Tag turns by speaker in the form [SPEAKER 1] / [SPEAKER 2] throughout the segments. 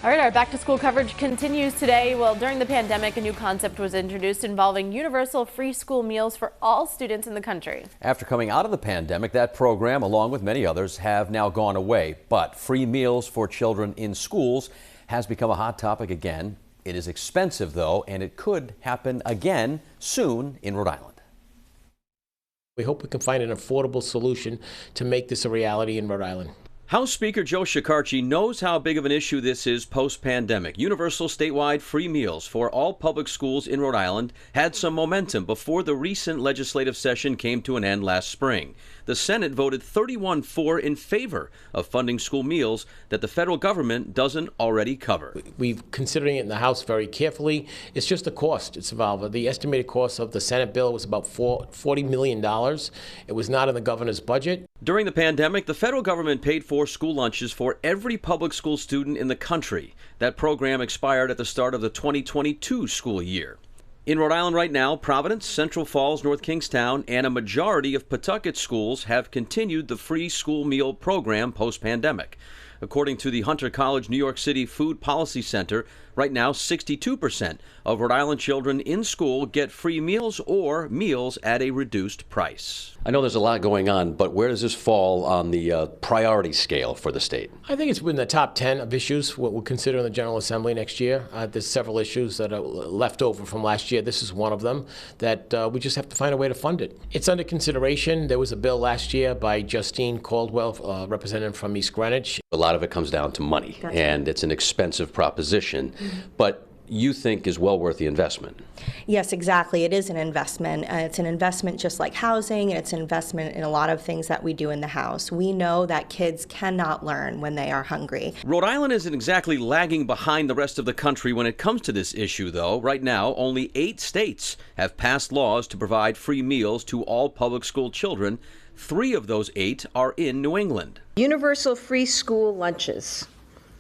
[SPEAKER 1] All right, our back-to-school coverage continues today. Well, during the pandemic, a new concept was introduced involving universal free school meals for all students in the country.
[SPEAKER 2] After coming out of the pandemic, that program, along with many others, have now gone away. But free meals for children in schools has become a hot topic again. It is expensive, though, and it could happen again soon in Rhode Island.
[SPEAKER 3] We hope we can find an affordable solution to make this a reality in Rhode Island.
[SPEAKER 2] House Speaker Joe Shekarchi knows how big of an issue this is post-pandemic. Universal statewide free meals for all public schools in Rhode Island had some momentum before the recent legislative session came to an end last spring. The Senate voted 31-4 in favor of funding school meals that the federal government doesn't already cover.
[SPEAKER 3] We're considering it in the House very carefully. It's just the cost it's involved. The estimated cost of the Senate bill was about $40 million. It was not in the governor's budget.
[SPEAKER 2] During the pandemic, the federal government paid for school lunches for every public school student in the country. That program expired at the start of the 2022 school year. In Rhode Island right now, Providence, Central Falls, North Kingstown, and a majority of Pawtucket schools have continued the free school meal program post-pandemic. According to the Hunter College New York City Food Policy Center, right now 62% of Rhode Island children in school get free meals or meals at a reduced price.
[SPEAKER 4] I know there's a lot going on, but where does this fall on the priority scale for the state?
[SPEAKER 3] I think it's in the top 10 of issues, what we'll consider in the General Assembly next year. There's several issues that are left over from last year. This is one of them that we just have to find a way to fund it. It's under consideration. There was a bill last year by Justine Caldwell, representative from East Greenwich.
[SPEAKER 4] A lot of it comes down to money, and it's an expensive proposition, but you think is well worth the investment.
[SPEAKER 5] Yes, exactly. It is an investment. It's an investment just like housing, and it's an investment in a lot of things that we do in the house. We know that kids cannot learn when they are hungry.
[SPEAKER 2] Rhode Island isn't exactly lagging behind the rest of the country when it comes to this issue, though. Right now, only 8 states have passed laws to provide free meals to all public school children. 3 of those 8 are in New England.
[SPEAKER 6] Universal free school lunches.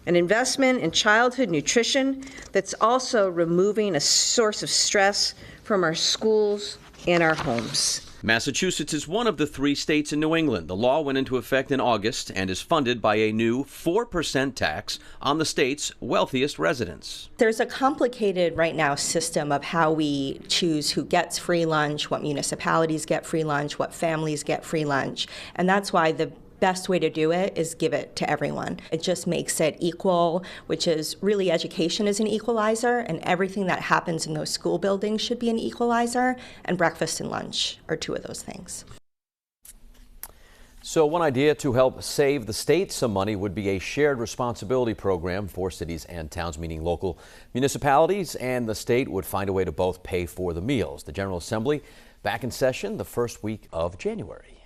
[SPEAKER 6] An investment in childhood nutrition that's also removing a source of stress from our schools and our homes.
[SPEAKER 2] Massachusetts is one of the 3 states in New England. The law went into effect in August and is funded by a new 4% tax on the state's wealthiest residents.
[SPEAKER 5] There's a complicated right now system of how we choose who gets free lunch, what municipalities get free lunch, what families get free lunch, and that's why the best way to do it is give it to everyone. It just makes it equal, which is really education is an equalizer, and everything that happens in those school buildings should be an equalizer, and breakfast and lunch are 2 of those things.
[SPEAKER 2] So one idea to help save the state some money would be a shared responsibility program for cities and towns, meaning local municipalities and the state would find a way to both pay for the meals. The General Assembly back in session the first week of January.